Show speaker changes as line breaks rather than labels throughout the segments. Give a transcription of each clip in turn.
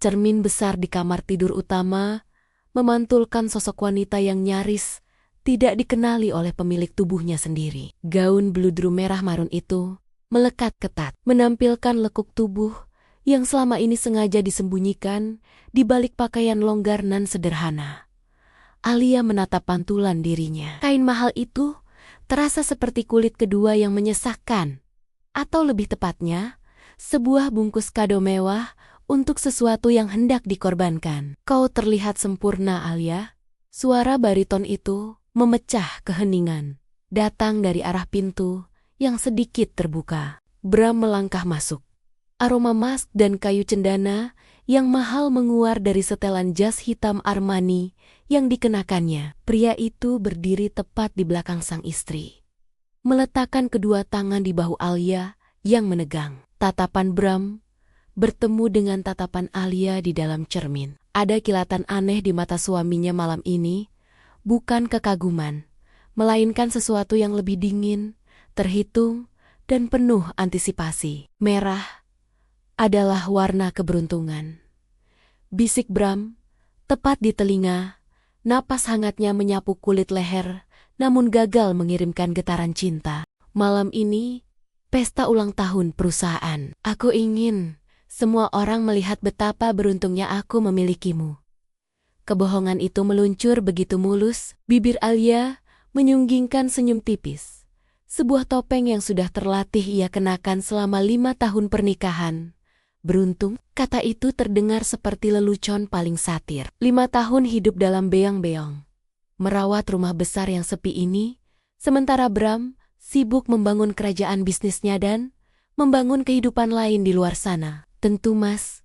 Cermin besar di kamar tidur utama memantulkan sosok wanita yang nyaris tidak dikenali oleh pemilik tubuhnya sendiri. Gaun bludru merah marun itu melekat ketat, menampilkan lekuk tubuh yang selama ini sengaja disembunyikan di balik pakaian longgar nan sederhana. Alia menatap pantulan dirinya. Kain mahal itu terasa seperti kulit kedua yang menyesakkan, atau lebih tepatnya, sebuah bungkus kado mewah untuk sesuatu yang hendak dikorbankan. Kau terlihat sempurna, Alia. Suara bariton itu memecah keheningan, datang dari arah pintu yang sedikit terbuka. Bram melangkah masuk. Aroma mask dan kayu cendana yang mahal menguar dari setelan jas hitam Armani yang dikenakannya. Pria itu berdiri tepat di belakang sang istri, meletakkan kedua tangan di bahu Alia yang menegang. Tatapan Bram bertemu dengan tatapan Alia di dalam cermin. Ada kilatan aneh di mata suaminya malam ini, bukan kekaguman, melainkan sesuatu yang lebih dingin, terhitung, dan penuh antisipasi. Merah adalah warna keberuntungan, bisik Bram, tepat di telinga. Napas hangatnya menyapu kulit leher, namun gagal mengirimkan getaran cinta. Malam ini, pesta ulang tahun perusahaan. Aku ingin semua orang melihat betapa beruntungnya aku memilikimu. Kebohongan itu meluncur begitu mulus, bibir Alia menyunggingkan senyum tipis. Sebuah topeng yang sudah terlatih ia kenakan selama 5 tahun pernikahan. Beruntung, kata itu terdengar seperti lelucon paling satir. 5 tahun hidup dalam beong-beong, merawat rumah besar yang sepi ini, sementara Bram sibuk membangun kerajaan bisnisnya dan membangun kehidupan lain di luar sana. Tentu, Mas,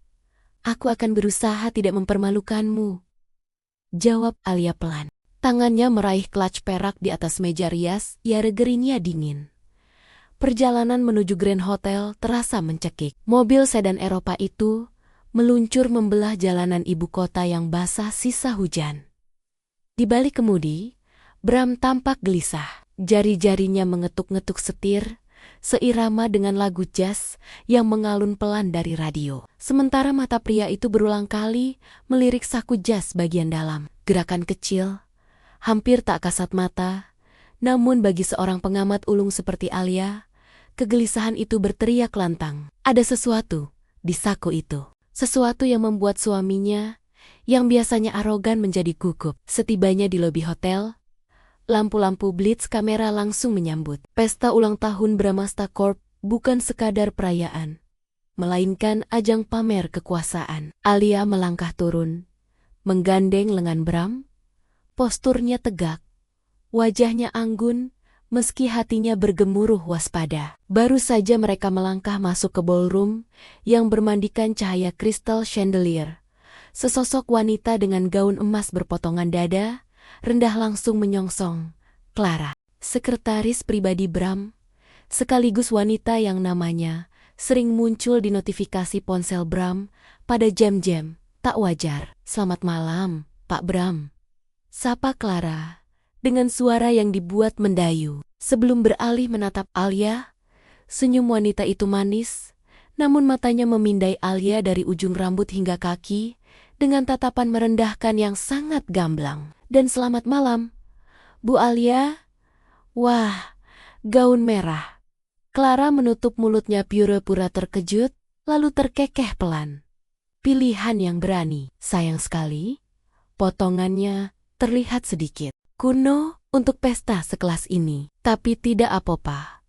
aku akan berusaha tidak mempermalukanmu, jawab Alia pelan. Tangannya meraih clutch perak di atas meja rias, gerinya dingin. Perjalanan menuju Grand Hotel terasa mencekik. Mobil sedan Eropa itu meluncur membelah jalanan ibu kota yang basah sisa hujan. Di balik kemudi, Bram tampak gelisah. Jari-jarinya mengetuk-ngetuk setir, seirama dengan lagu jazz yang mengalun pelan dari radio. Sementara mata pria itu berulang kali melirik saku jazz bagian dalam. Gerakan kecil, hampir tak kasat mata, namun bagi seorang pengamat ulung seperti Alia, kegelisahan itu berteriak lantang. Ada sesuatu di saku itu. Sesuatu yang membuat suaminya, yang biasanya arogan, menjadi gugup. Setibanya di lobi hotel, lampu-lampu blitz kamera langsung menyambut. Pesta ulang tahun Bramasta Corp bukan sekadar perayaan, melainkan ajang pamer kekuasaan. Alia melangkah turun, menggandeng lengan Bram. Posturnya tegak, wajahnya anggun, meski hatinya bergemuruh waspada. Baru saja mereka melangkah masuk ke ballroom yang bermandikan cahaya kristal chandelier. Sesosok wanita dengan gaun emas berpotongan dada rendah langsung menyongsong Clara, sekretaris pribadi Bram, sekaligus wanita yang namanya sering muncul di notifikasi ponsel Bram pada jam-jam tak wajar. Selamat malam, Pak Bram, sapa Clara dengan suara yang dibuat mendayu. Sebelum beralih menatap Alia, senyum wanita itu manis, namun matanya memindai Alia dari ujung rambut hingga kaki dengan tatapan merendahkan yang sangat gamblang. Dan selamat malam, Bu Alia. Wah, gaun merah. Clara menutup mulutnya pura-pura terkejut, lalu terkekeh pelan. Pilihan yang berani. Sayang sekali, potongannya terlihat sedikit kuno untuk pesta sekelas ini. Tapi tidak apa-apa.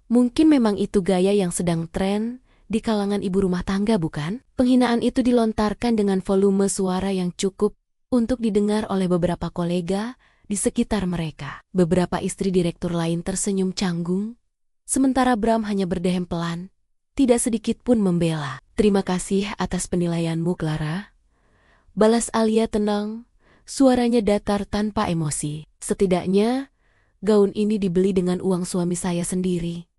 Mungkin memang itu gaya yang sedang tren di kalangan ibu rumah tangga, bukan? Penghinaan itu dilontarkan dengan volume suara yang cukup untuk didengar oleh beberapa kolega di sekitar mereka. Beberapa istri direktur lain tersenyum canggung, sementara Bram hanya berdehem pelan, tidak sedikit pun membela. Terima kasih atas penilaianmu, Clara, balas Alia tenang, suaranya datar tanpa emosi. Setidaknya, gaun ini dibeli dengan uang suami saya sendiri,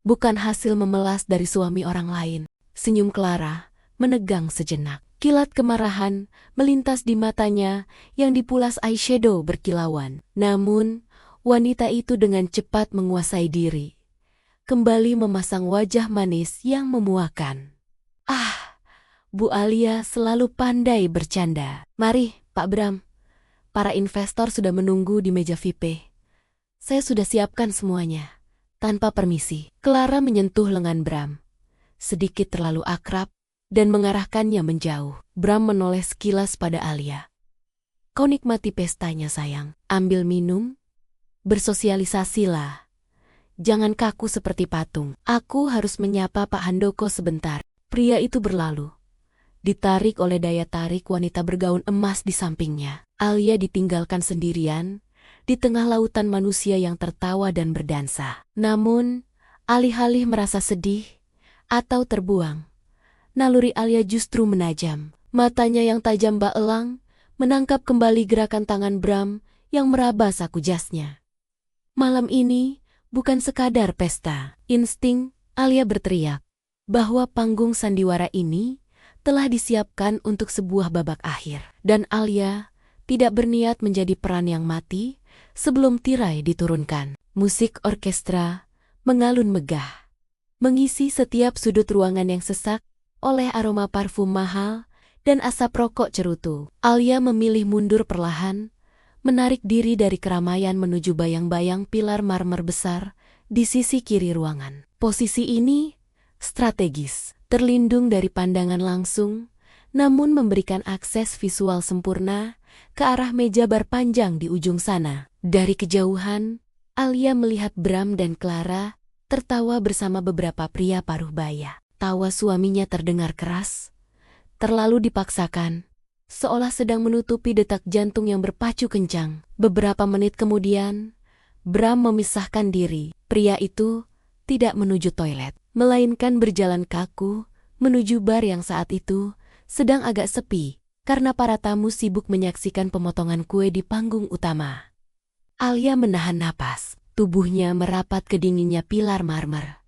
bukan hasil memelas dari suami orang lain. Senyum Clara menegang sejenak. Kilat kemarahan melintas di matanya yang dipulas eyeshadow berkilauan. Namun, wanita itu dengan cepat menguasai diri, kembali memasang wajah manis yang memuakan. Ah, Bu Alia selalu pandai bercanda. Mari, Pak Bram. Para investor sudah menunggu di meja VIP. Saya sudah siapkan semuanya. Tanpa permisi, Clara menyentuh lengan Bram. Sedikit terlalu akrab, dan mengarahkannya menjauh. Bram menoleh sekilas pada Alia. Kau nikmati pestanya sayang. Ambil minum. Bersosialisasilah. Jangan kaku seperti patung. Aku harus menyapa Pak Handoko sebentar. Pria itu berlalu. Ditarik oleh daya tarik wanita bergaun emas di sampingnya. Alia ditinggalkan sendirian di tengah lautan manusia yang tertawa dan berdansa. Namun, alih-alih merasa sedih atau terbuang, naluri Alia justru menajam. Matanya yang tajam bak elang menangkap kembali gerakan tangan Bram yang meraba saku jasnya. Malam ini bukan sekadar pesta. Insting Alia berteriak bahwa panggung sandiwara ini telah disiapkan untuk sebuah babak akhir. Dan Alia tidak berniat menjadi peran yang mati sebelum tirai diturunkan. Musik orkestra mengalun megah, mengisi setiap sudut ruangan yang sesak oleh aroma parfum mahal dan asap rokok cerutu. Alia memilih mundur perlahan, menarik diri dari keramaian menuju bayang-bayang pilar marmer besar di sisi kiri ruangan. Posisi ini strategis, terlindung dari pandangan langsung, namun memberikan akses visual sempurna ke arah meja bar panjang di ujung sana. Dari kejauhan, Alia melihat Bram dan Clara tertawa bersama beberapa pria paruh baya. Tawa suaminya terdengar keras, terlalu dipaksakan, seolah sedang menutupi detak jantung yang berpacu kencang. Beberapa menit kemudian, Bram memisahkan diri. Pria itu tidak menuju toilet, melainkan berjalan kaku menuju bar yang saat itu sedang agak sepi karena para tamu sibuk menyaksikan pemotongan kue di panggung utama. Alia menahan napas, tubuhnya merapat ke dinginnya pilar marmer.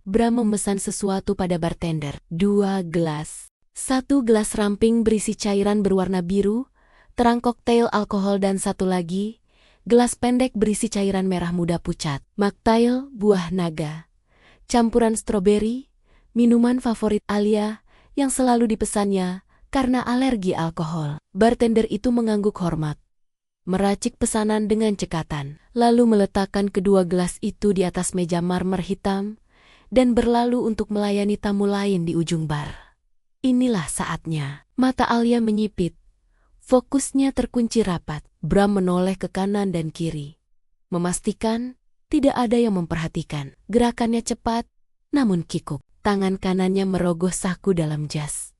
Bram memesan sesuatu pada bartender. 2 gelas. 1 gelas ramping berisi cairan berwarna biru, terang koktail alkohol, dan 1 lagi, gelas pendek berisi cairan merah muda pucat. Mocktail buah naga. Campuran stroberi, minuman favorit Alia yang selalu dipesannya karena alergi alkohol. Bartender itu mengangguk hormat, meracik pesanan dengan cekatan, lalu meletakkan kedua gelas itu di atas meja marmer hitam dan berlalu untuk melayani tamu lain di ujung bar. Inilah saatnya. Mata Alia menyipit. Fokusnya terkunci rapat. Bram menoleh ke kanan dan kiri, memastikan tidak ada yang memperhatikan. Gerakannya cepat, namun kikuk. Tangan kanannya merogoh saku dalam jas,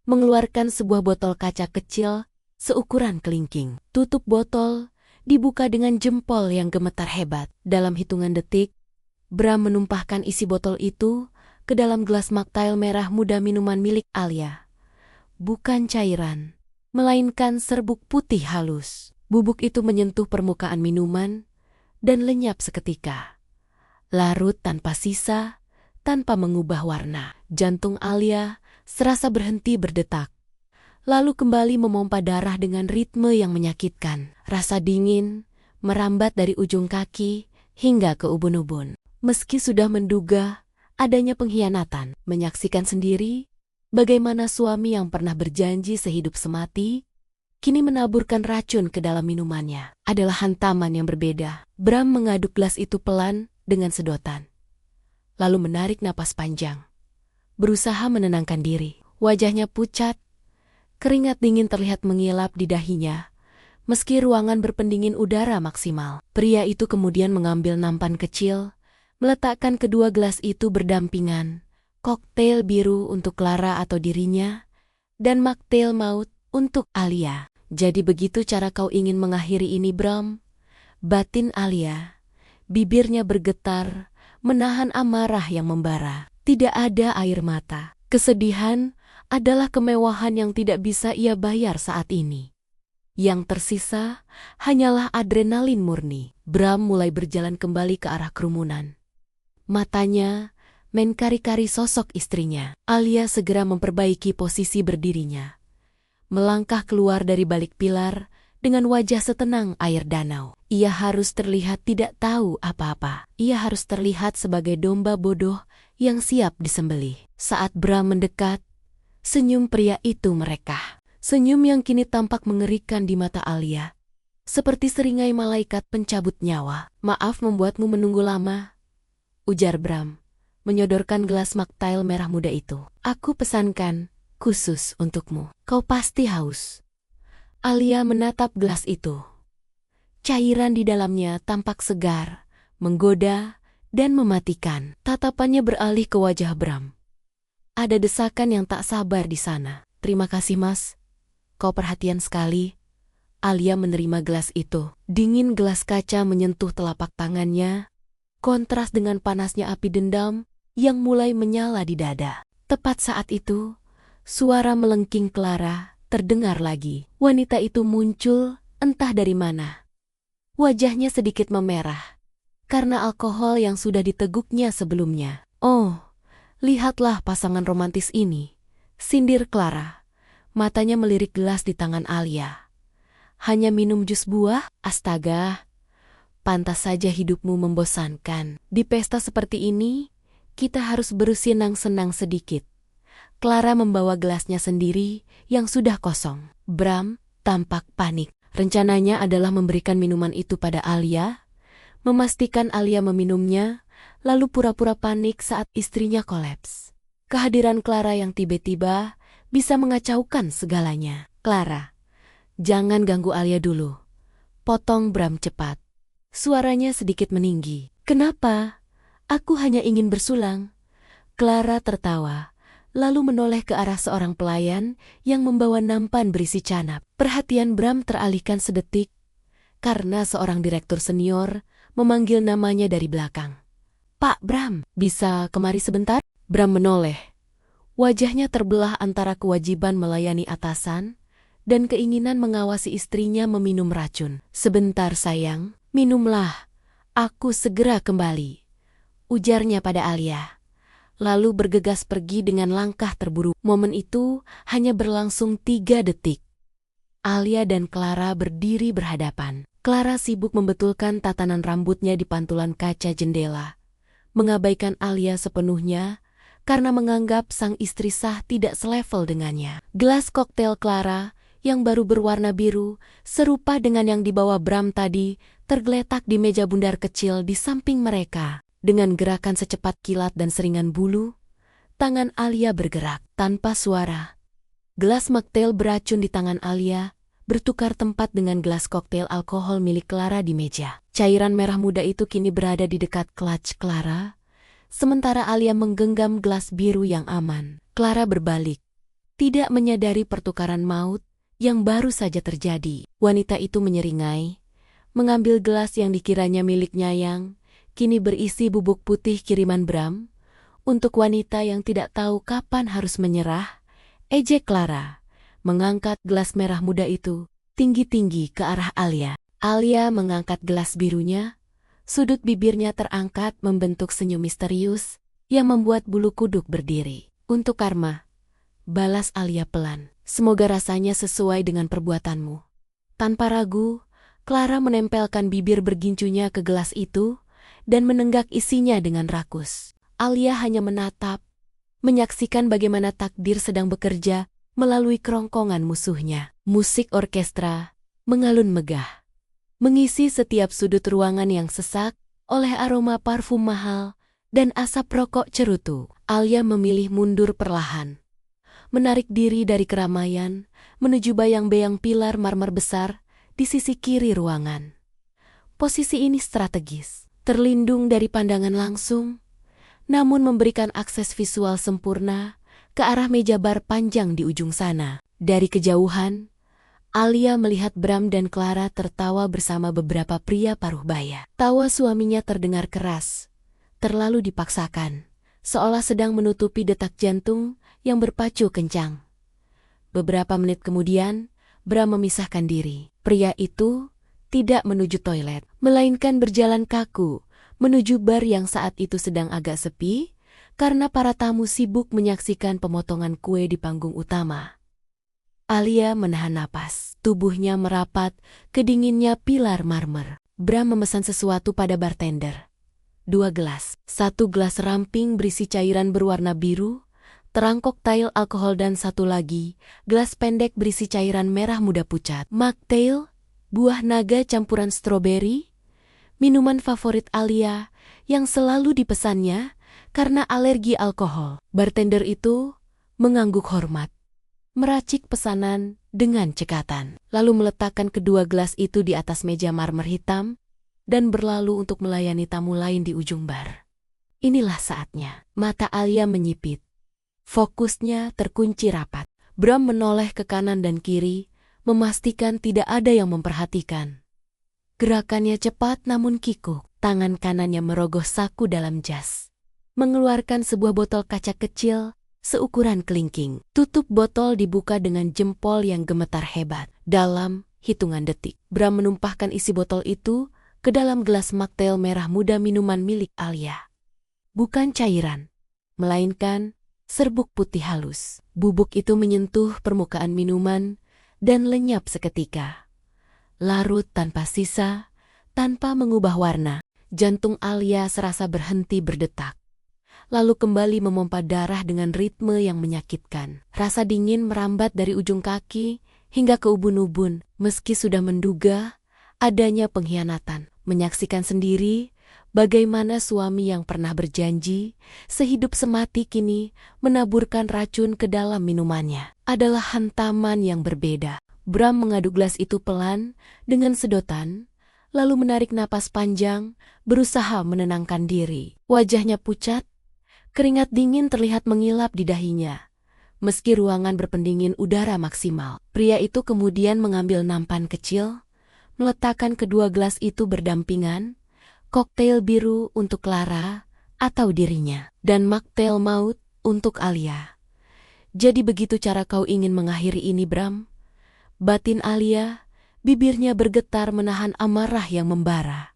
mengeluarkan sebuah botol kaca kecil seukuran kelingking. Tutup botol dibuka dengan jempol yang gemetar hebat. Dalam hitungan detik, Bram menumpahkan isi botol itu ke dalam gelas mocktail merah muda minuman milik Alia. Bukan cairan, melainkan serbuk putih halus. Bubuk itu menyentuh permukaan minuman dan lenyap seketika. Larut tanpa sisa, tanpa mengubah warna. Jantung Alia serasa berhenti berdetak, lalu kembali memompa darah dengan ritme yang menyakitkan. Rasa dingin merambat dari ujung kaki hingga ke ubun-ubun. Meski sudah menduga adanya pengkhianatan, menyaksikan sendiri bagaimana suami yang pernah berjanji sehidup semati kini menaburkan racun ke dalam minumannya adalah hantaman yang berbeda. Bram mengaduk gelas itu pelan dengan sedotan, lalu menarik napas panjang, berusaha menenangkan diri. Wajahnya pucat, keringat dingin terlihat mengilap di dahinya, meski ruangan berpendingin udara maksimal. Pria itu kemudian mengambil nampan kecil, meletakkan kedua gelas itu berdampingan, koktail biru untuk Clara atau dirinya, dan mocktail maut untuk Alia. Jadi begitu cara kau ingin mengakhiri ini, Bram? Batin Alia. Bibirnya bergetar, menahan amarah yang membara. Tidak ada air mata. Kesedihan adalah kemewahan yang tidak bisa ia bayar saat ini. Yang tersisa hanyalah adrenalin murni. Bram mulai berjalan kembali ke arah kerumunan. Matanya menkari-kari sosok istrinya. Alia segera memperbaiki posisi berdirinya, melangkah keluar dari balik pilar dengan wajah setenang air danau. Ia harus terlihat tidak tahu apa-apa. Ia harus terlihat sebagai domba bodoh yang siap disembelih. Saat Bram mendekat, Senyum pria itu merekah. Senyum yang kini tampak mengerikan di mata Alia. Seperti seringai malaikat pencabut nyawa. "Maaf membuatmu menunggu lama," ujar Bram, menyodorkan gelas mocktail merah muda itu. "Aku pesankan khusus untukmu. Kau pasti haus." Alia menatap gelas itu. Cairan di dalamnya tampak segar, menggoda, dan mematikan. Tatapannya beralih ke wajah Bram. Ada desakan yang tak sabar di sana. "Terima kasih, Mas. Kau perhatian sekali." Alia menerima gelas itu. Dingin gelas kaca menyentuh telapak tangannya, kontras dengan panasnya api dendam yang mulai menyala di dada. Tepat saat itu, suara melengking Clara terdengar lagi. Wanita itu muncul entah dari mana. Wajahnya sedikit memerah karena alkohol yang sudah diteguknya sebelumnya. "Oh, lihatlah pasangan romantis ini," sindir Clara. Matanya melirik gelas di tangan Alia. "Hanya minum jus buah? Astaga, pantas saja hidupmu membosankan. Di pesta seperti ini, kita harus bersenang-senang sedikit." Clara membawa gelasnya sendiri yang sudah kosong. Bram tampak panik. Rencananya adalah memberikan minuman itu pada Alia, memastikan Alia meminumnya, lalu pura-pura panik saat istrinya kolaps. Kehadiran Clara yang tiba-tiba bisa mengacaukan segalanya. "Clara, jangan ganggu Alia dulu," potong Bram cepat. Suaranya sedikit meninggi. "Kenapa? Aku hanya ingin bersulang." Clara tertawa, lalu menoleh ke arah seorang pelayan yang membawa nampan berisi canap. Perhatian Bram teralihkan sedetik karena seorang direktur senior memanggil namanya dari belakang. "Pak Bram, bisa kemari sebentar?" Bram menoleh. Wajahnya terbelah antara kewajiban melayani atasan dan keinginan mengawasi istrinya meminum racun. "Sebentar sayang, minumlah. Aku segera kembali," ujarnya pada Alia. Lalu bergegas pergi dengan langkah terburu. Momen itu hanya berlangsung 3 detik. Alia dan Clara berdiri berhadapan. Clara sibuk membetulkan tatanan rambutnya di pantulan kaca jendela, mengabaikan Alia sepenuhnya karena menganggap sang istri sah tidak selevel dengannya. Gelas koktail Clara yang baru berwarna biru, serupa dengan yang dibawa Bram tadi, tergeletak di meja bundar kecil di samping mereka. Dengan gerakan secepat kilat dan seringan bulu, tangan Alia bergerak tanpa suara. Gelas mocktail beracun di tangan Alia bertukar tempat dengan gelas koktail alkohol milik Clara di meja. Cairan merah muda itu kini berada di dekat clutch Clara, sementara Alia menggenggam gelas biru yang aman. Clara berbalik, tidak menyadari pertukaran maut yang baru saja terjadi. Wanita itu menyeringai, mengambil gelas yang dikiranya milik Nyayang, kini berisi bubuk putih kiriman Bram. "Untuk wanita yang tidak tahu kapan harus menyerah," ejek Clara, mengangkat gelas merah muda itu tinggi-tinggi ke arah Alia. Alia mengangkat gelas birunya, sudut bibirnya terangkat membentuk senyum misterius yang membuat bulu kuduk berdiri. "Untuk karma," balas Alia pelan. "Semoga rasanya sesuai dengan perbuatanmu." Tanpa ragu, Clara menempelkan bibir bergincunya ke gelas itu dan menenggak isinya dengan rakus. Alia hanya menatap, menyaksikan bagaimana takdir sedang bekerja melalui kerongkongan musuhnya. Musik orkestra mengalun megah, mengisi setiap sudut ruangan yang sesak oleh aroma parfum mahal dan asap rokok cerutu. Alia memilih mundur perlahan, menarik diri dari keramaian menuju bayang-bayang pilar marmer besar di sisi kiri ruangan. Posisi ini strategis, terlindung dari pandangan langsung, namun memberikan akses visual sempurna ke arah meja bar panjang di ujung sana. Dari kejauhan, Alia melihat Bram dan Clara tertawa bersama beberapa pria paruh baya. Tawa suaminya terdengar keras, terlalu dipaksakan, seolah sedang menutupi detak jantung yang berpacu kencang. Beberapa menit kemudian, Bram memisahkan diri. Pria itu tidak menuju toilet, melainkan berjalan kaku menuju bar yang saat itu sedang agak sepi, karena para tamu sibuk menyaksikan pemotongan kue di panggung utama. Alia menahan napas, tubuhnya merapat ke dinginnya pilar marmer. Bram memesan sesuatu pada bartender. 2 gelas. 1 gelas ramping berisi cairan berwarna biru, terang koktail alkohol dan satu lagi, gelas pendek berisi cairan merah muda pucat. Mocktail, buah naga campuran stroberi, minuman favorit Alia yang selalu dipesannya karena alergi alkohol. Bartender itu mengangguk hormat, meracik pesanan dengan cekatan, lalu meletakkan kedua gelas itu di atas meja marmer hitam dan berlalu untuk melayani tamu lain di ujung bar. Inilah saatnya. Mata Alia menyipit. Fokusnya terkunci rapat. Bram menoleh ke kanan dan kiri, memastikan tidak ada yang memperhatikan. Gerakannya cepat namun kikuk. Tangan kanannya merogoh saku dalam jas, mengeluarkan sebuah botol kaca kecil seukuran kelingking. Tutup botol dibuka dengan jempol yang gemetar hebat. Dalam hitungan detik, Bram menumpahkan isi botol itu ke dalam gelas mocktail merah muda minuman milik Alia. Bukan cairan, melainkan serbuk putih halus. Bubuk itu menyentuh permukaan minuman dan lenyap seketika. Larut tanpa sisa, tanpa mengubah warna. Jantung Alia serasa berhenti berdetak, lalu kembali memompa darah dengan ritme yang menyakitkan. Rasa dingin merambat dari ujung kaki hingga ke ubun-ubun. Meski sudah menduga adanya pengkhianatan, menyaksikan sendiri bagaimana suami yang pernah berjanji sehidup semati kini menaburkan racun ke dalam minumannya adalah hantaman yang berbeda. Bram mengaduk gelas itu pelan dengan sedotan, lalu menarik napas panjang, berusaha menenangkan diri. Wajahnya pucat, keringat dingin terlihat mengilap di dahinya. Meski ruangan berpendingin udara maksimal, pria itu kemudian mengambil nampan kecil, meletakkan kedua gelas itu berdampingan, koktail biru untuk Clara atau dirinya, dan mocktail maut untuk Alia. Jadi begitu cara kau ingin mengakhiri ini, Bram? Batin Alia, bibirnya bergetar menahan amarah yang membara.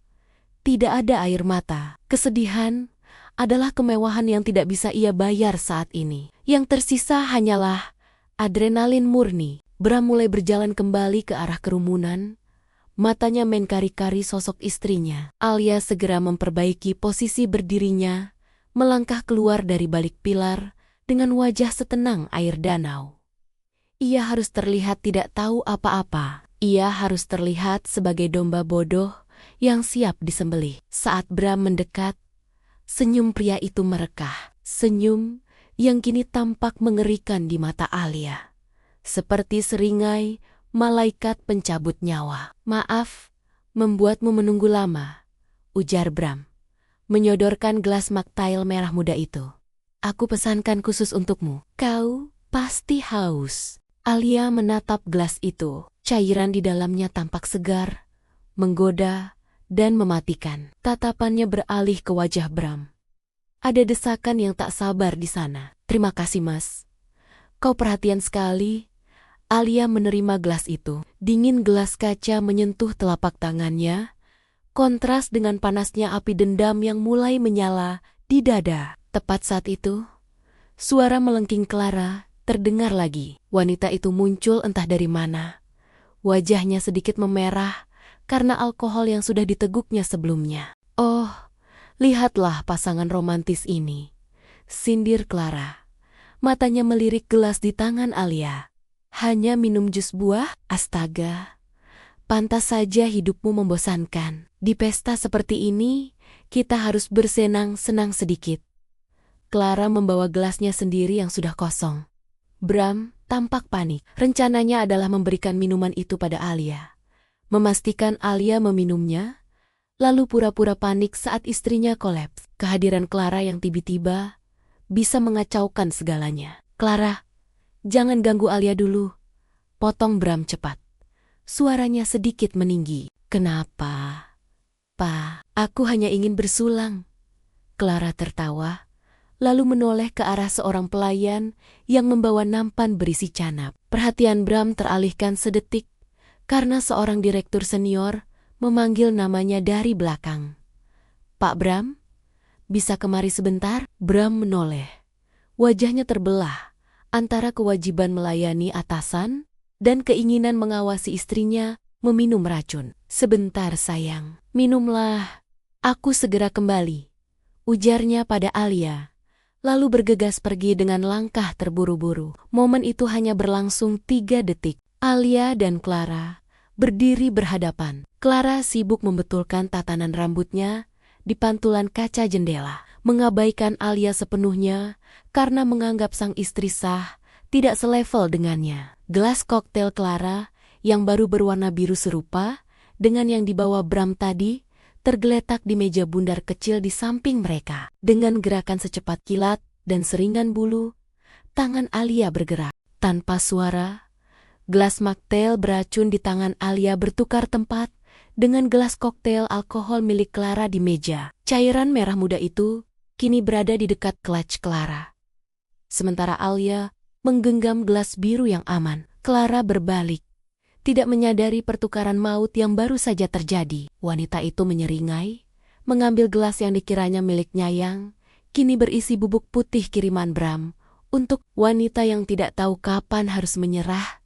Tidak ada air mata. Kesedihan adalah kemewahan yang tidak bisa ia bayar saat ini. Yang tersisa hanyalah adrenalin murni. Bram mulai berjalan kembali ke arah kerumunan. Matanya mengkari-kari sosok istrinya. Alia segera memperbaiki posisi berdirinya, melangkah keluar dari balik pilar dengan wajah setenang air danau. Ia harus terlihat tidak tahu apa-apa. Ia harus terlihat sebagai domba bodoh yang siap disembelih. Saat Bram mendekat, senyum pria itu merekah. Senyum yang kini tampak mengerikan di mata Alia. Seperti seringai malaikat pencabut nyawa. Maaf, membuatmu menunggu lama, ujar Bram, menyodorkan gelas mocktail merah muda itu. Aku pesankan khusus untukmu. Kau pasti haus. Alia menatap gelas itu. Cairan di dalamnya tampak segar, menggoda, dan mematikan. Tatapannya beralih ke wajah Bram. Ada desakan yang tak sabar di sana. Terima kasih, Mas. Kau perhatian sekali. Alia menerima gelas itu. Dingin gelas kaca menyentuh telapak tangannya, kontras dengan panasnya api dendam yang mulai menyala di dada. Tepat saat itu, suara melengking Clara terdengar lagi. Wanita itu muncul entah dari mana. Wajahnya sedikit memerah karena alkohol yang sudah diteguknya sebelumnya. Oh, lihatlah pasangan romantis ini, sindir Clara. Matanya melirik gelas di tangan Alia. Hanya minum jus buah? Astaga, pantas saja hidupmu membosankan. Di pesta seperti ini, kita harus bersenang-senang sedikit. Clara membawa gelasnya sendiri yang sudah kosong. Bram tampak panik. Rencananya adalah memberikan minuman itu pada Alia, memastikan Alia meminumnya, lalu pura-pura panik saat istrinya kolaps. Kehadiran Clara yang tiba-tiba bisa mengacaukan segalanya. Clara, jangan ganggu Alia dulu, potong Bram cepat. Suaranya sedikit meninggi. Kenapa? Pa, aku hanya ingin bersulang. Clara tertawa, lalu menoleh ke arah seorang pelayan yang membawa nampan berisi canap. Perhatian Bram teralihkan sedetik karena seorang direktur senior memanggil namanya dari belakang. Pak Bram, bisa kemari sebentar? Bram menoleh. Wajahnya terbelah antara kewajiban melayani atasan dan keinginan mengawasi istrinya meminum racun. Sebentar sayang, minumlah. Aku segera kembali, ujarnya pada Alia, lalu bergegas pergi dengan langkah terburu-buru. Momen itu hanya berlangsung 3 detik. Alia dan Clara berdiri berhadapan. Clara sibuk membetulkan tatanan rambutnya di pantulan kaca jendela, mengabaikan Alia sepenuhnya karena menganggap sang istri sah tidak selevel dengannya. Gelas koktail Clara yang baru berwarna biru serupa dengan yang dibawa Bram tadi tergeletak di meja bundar kecil di samping mereka. Dengan gerakan secepat kilat dan seringan bulu, tangan Alia bergerak. Tanpa suara, gelas koktail beracun di tangan Alia bertukar tempat dengan gelas koktail alkohol milik Clara di meja. Cairan merah muda itu kini berada di dekat clutch Clara. Sementara Alia menggenggam gelas biru yang aman. Clara berbalik, tidak menyadari pertukaran maut yang baru saja terjadi. Wanita itu menyeringai, mengambil gelas yang dikiranya milik Nyayang, kini berisi bubuk putih kiriman Bram. Untuk wanita yang tidak tahu kapan harus menyerah,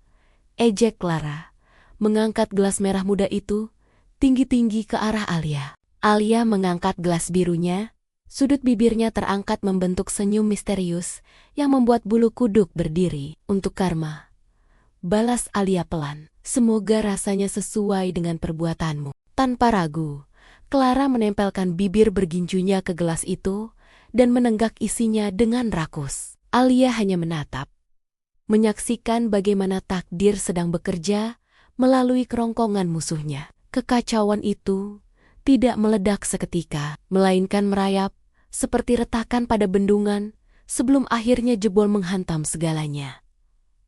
ejek Clara, mengangkat gelas merah muda itu tinggi-tinggi ke arah Alia. Alia mengangkat gelas birunya, sudut bibirnya terangkat membentuk senyum misterius yang membuat bulu kuduk berdiri. Untuk Karma, balas Alia pelan. Semoga rasanya sesuai dengan perbuatanmu. Tanpa ragu, Clara menempelkan bibir berginjunya ke gelas itu dan menenggak isinya dengan rakus. Alia hanya menatap, menyaksikan bagaimana takdir sedang bekerja melalui kerongkongan musuhnya. Kekacauan itu tidak meledak seketika, melainkan merayap seperti retakan pada bendungan sebelum akhirnya jebol menghantam segalanya.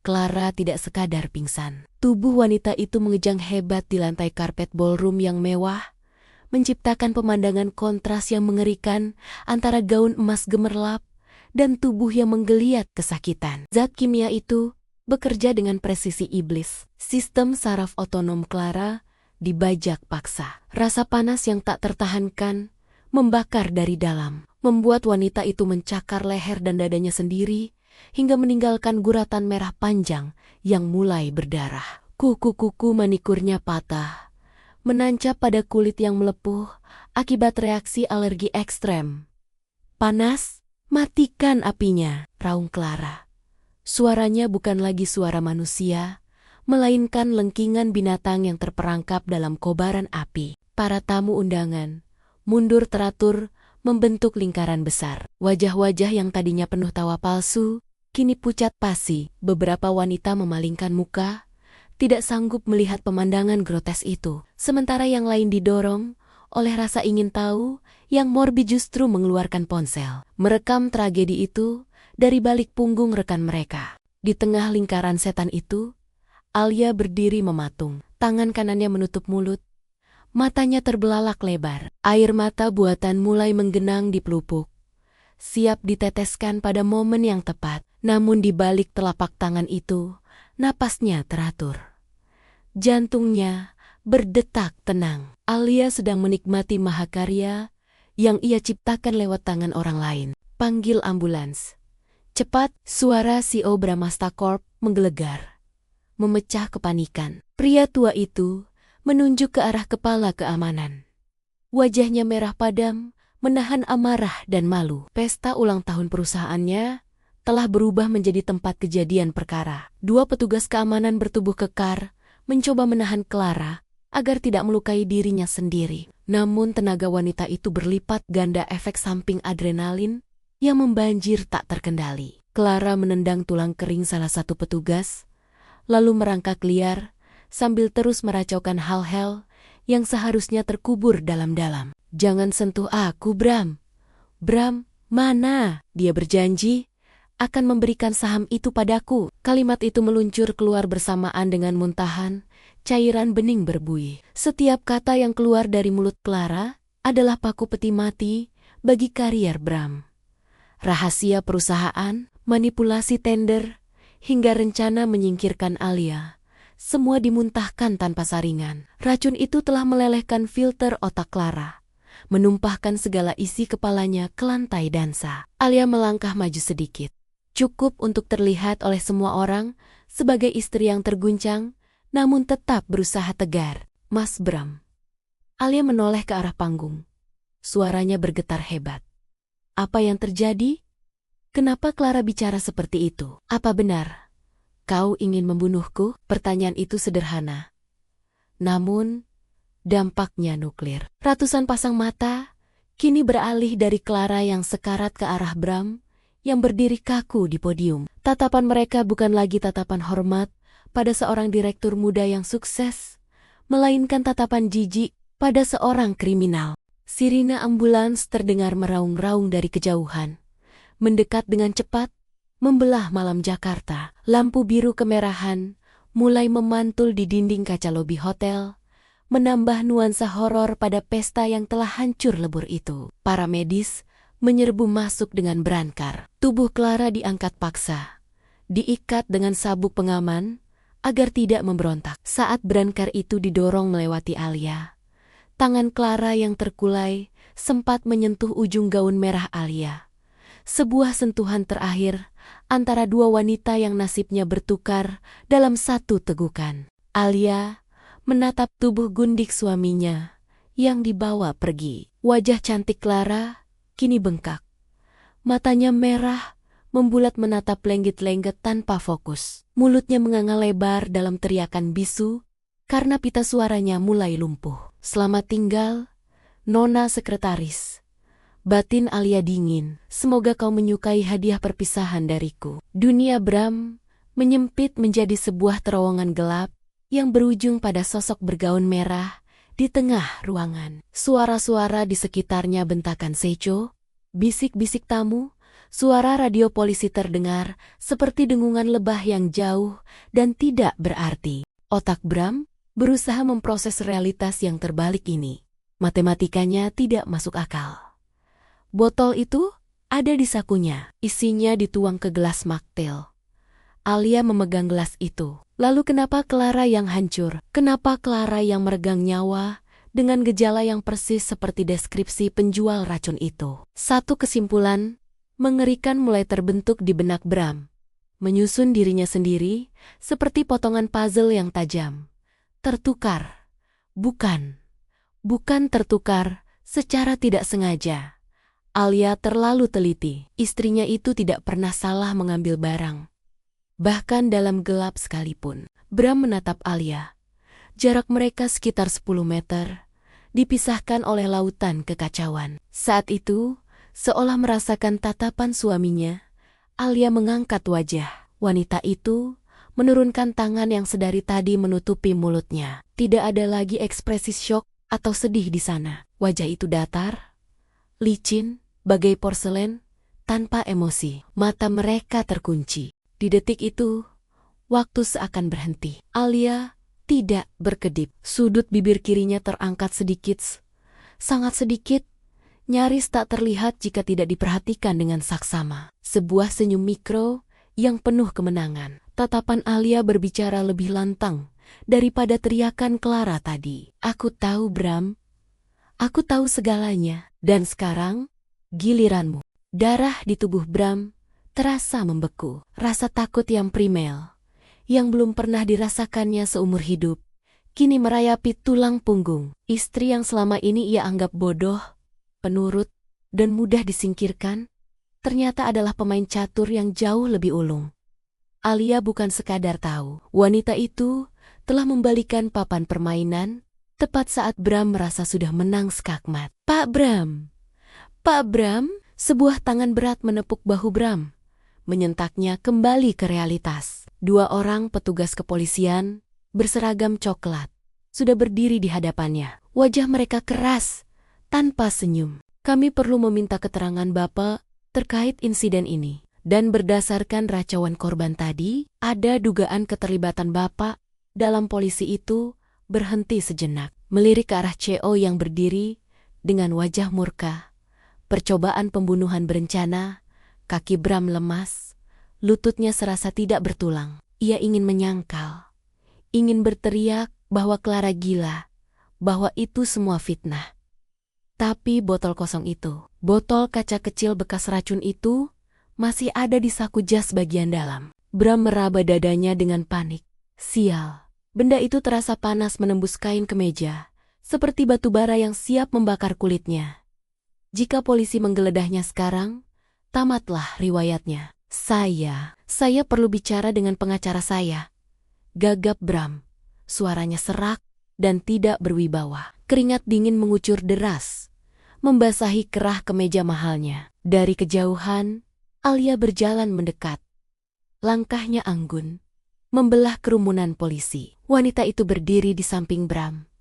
Clara tidak sekadar pingsan. Tubuh wanita itu mengejang hebat di lantai karpet ballroom yang mewah, menciptakan pemandangan kontras yang mengerikan antara gaun emas gemerlap dan tubuh yang menggeliat kesakitan. Zat kimia itu bekerja dengan presisi iblis. Sistem saraf otonom Clara dibajak paksa. Rasa panas yang tak tertahankan membakar dari dalam, membuat wanita itu mencakar leher dan dadanya sendiri hingga meninggalkan guratan merah panjang yang mulai berdarah. Kuku-kuku manikurnya patah, menancap pada kulit yang melepuh akibat reaksi alergi ekstrem. Panas? Matikan apinya, raung Clara. Suaranya bukan lagi suara manusia, melainkan lengkingan binatang yang terperangkap dalam kobaran api. Para tamu undangan mundur teratur membentuk lingkaran besar. Wajah-wajah yang tadinya penuh tawa palsu, kini pucat pasi. Beberapa wanita memalingkan muka, tidak sanggup melihat pemandangan grotes itu. Sementara yang lain didorong oleh rasa ingin tahu yang morbid justru mengeluarkan ponsel, merekam tragedi itu dari balik punggung rekan mereka. Di tengah lingkaran setan itu, Alia berdiri mematung, tangan kanannya menutup mulut, matanya terbelalak lebar. Air mata buatan mulai menggenang di pelupuk, siap diteteskan pada momen yang tepat. Namun di balik telapak tangan itu, napasnya teratur. Jantungnya berdetak tenang. Alia sedang menikmati mahakarya yang ia ciptakan lewat tangan orang lain. Panggil ambulans. Cepat, suara CEO Bramasta Corp menggelegar, memecah kepanikan. Pria tua itu menunjuk ke arah kepala keamanan. Wajahnya merah padam, menahan amarah dan malu. Pesta ulang tahun perusahaannya telah berubah menjadi tempat kejadian perkara. 2 petugas keamanan bertubuh kekar, mencoba menahan Clara agar tidak melukai dirinya sendiri. Namun tenaga wanita itu berlipat ganda efek samping adrenalin yang membanjir tak terkendali. Clara menendang tulang kering salah satu petugas, lalu merangkak liar sambil terus meracaukan hal-hal yang seharusnya terkubur dalam-dalam. Jangan sentuh aku, Bram. Bram, mana? Dia berjanji akan memberikan saham itu padaku. Kalimat itu meluncur keluar bersamaan dengan muntahan cairan bening berbuih. Setiap kata yang keluar dari mulut Clara adalah paku peti mati bagi karier Bram. Rahasia perusahaan, manipulasi tender, hingga rencana menyingkirkan Alia, semua dimuntahkan tanpa saringan. Racun itu telah melelehkan filter otak Clara, menumpahkan segala isi kepalanya ke lantai dansa. Alia melangkah maju sedikit, cukup untuk terlihat oleh semua orang sebagai istri yang terguncang, namun tetap berusaha tegar. Mas Bram. Alia menoleh ke arah panggung. Suaranya bergetar hebat. Apa yang terjadi? Kenapa Clara bicara seperti itu? Apa benar kau ingin membunuhku? Pertanyaan itu sederhana. Namun, dampaknya nuklir. Ratusan pasang mata kini beralih dari Clara yang sekarat ke arah Bram yang berdiri kaku di podium. Tatapan mereka bukan lagi tatapan hormat pada seorang direktur muda yang sukses, melainkan tatapan jijik pada seorang kriminal. Sirine ambulans terdengar meraung-raung dari kejauhan, mendekat dengan cepat, membelah malam Jakarta. Lampu biru kemerahan mulai memantul di dinding kaca lobi hotel, menambah nuansa horor pada pesta yang telah hancur lebur itu. Para medis menyerbu masuk dengan berankar. Tubuh Clara diangkat paksa, diikat dengan sabuk pengaman agar tidak memberontak. Saat berankar itu didorong melewati Alia, tangan Clara yang terkulai sempat menyentuh ujung gaun merah Alia. Sebuah sentuhan terakhir antara dua wanita yang nasibnya bertukar dalam satu tegukan. Alia menatap tubuh gundik suaminya yang dibawa pergi. Wajah cantik Clara kini bengkak. Matanya merah, membulat menatap lenggit-lenggit tanpa fokus. Mulutnya menganga lebar dalam teriakan bisu karena pita suaranya mulai lumpuh. Selamat tinggal, Nona Sekretaris. Batin Alia dingin. Semoga kau menyukai hadiah perpisahan dariku. Dunia Bram menyempit menjadi sebuah terowongan gelap yang berujung pada sosok bergaun merah di tengah ruangan. Suara-suara di sekitarnya bentakan seco, bisik-bisik tamu, suara radio polisi terdengar seperti dengungan lebah yang jauh dan tidak berarti. Otak Bram berusaha memproses realitas yang terbalik ini. Matematikanya tidak masuk akal. Botol itu ada di sakunya. Isinya dituang ke gelas maktel. Alia memegang gelas itu. Lalu kenapa Clara yang hancur? Kenapa Clara yang meregang nyawa dengan gejala yang persis seperti deskripsi penjual racun itu? Satu kesimpulan mengerikan mulai terbentuk di benak Bram, menyusun dirinya sendiri seperti potongan puzzle yang tajam. Tertukar. Bukan tertukar secara tidak sengaja. Alia terlalu teliti. Istrinya itu tidak pernah salah mengambil barang. Bahkan dalam gelap sekalipun. Bram menatap Alia. Jarak mereka sekitar 10 meter, dipisahkan oleh lautan kekacauan. Saat itu, seolah merasakan tatapan suaminya, Alia mengangkat wajah. Wanita itu menurunkan tangan yang sedari tadi menutupi mulutnya. Tidak ada lagi ekspresi syok atau sedih di sana. Wajah itu datar, licin, bagai porselen, tanpa emosi. Mata mereka terkunci. Di detik itu, waktu seakan berhenti. Alia tidak berkedip. Sudut bibir kirinya terangkat sedikit, sangat sedikit, nyaris tak terlihat jika tidak diperhatikan dengan saksama. Sebuah senyum mikro yang penuh kemenangan. Tatapan Alia berbicara lebih lantang daripada teriakan Clara tadi. Aku tahu, Bram. Aku tahu segalanya. Dan sekarang, giliranmu. Darah di tubuh Bram terasa membeku. Rasa takut yang primal, yang belum pernah dirasakannya seumur hidup, kini merayapi tulang punggung. Istri yang selama ini ia anggap bodoh, penurut, dan mudah disingkirkan, ternyata adalah pemain catur yang jauh lebih ulung. Alia bukan sekadar tahu, wanita itu telah membalikan papan permainan tepat saat Bram merasa sudah menang skakmat. Pak Bram! Pak Bram! Sebuah tangan berat menepuk bahu Bram, menyentaknya kembali ke realitas. Dua orang petugas kepolisian berseragam coklat sudah berdiri di hadapannya. Wajah mereka keras, tanpa senyum. Kami perlu meminta keterangan Bapak terkait insiden ini. Dan berdasarkan racauan korban tadi, ada dugaan keterlibatan Bapak dalam polisi itu. Berhenti sejenak, melirik ke arah CO yang berdiri dengan wajah murka. Percobaan pembunuhan berencana. Kaki Bram lemas, lututnya serasa tidak bertulang. Ia ingin menyangkal, ingin berteriak bahwa Clara gila, bahwa itu semua fitnah. Tapi botol kosong itu, botol kaca kecil bekas racun itu, masih ada di saku jas bagian dalam. Bram meraba dadanya dengan panik. Sial, benda itu terasa panas menembus kain kemeja, seperti batu bara yang siap membakar kulitnya. Jika polisi menggeledahnya sekarang, Tamatlah riwayatnya. Saya perlu bicara dengan pengacara saya. Gagap Bram. Suaranya serak dan tidak berwibawa. Keringat dingin mengucur deras, membasahi kerah kemeja mahalnya. Dari kejauhan, Alia berjalan mendekat. Langkahnya anggun, membelah kerumunan polisi. Wanita itu berdiri di samping Bram,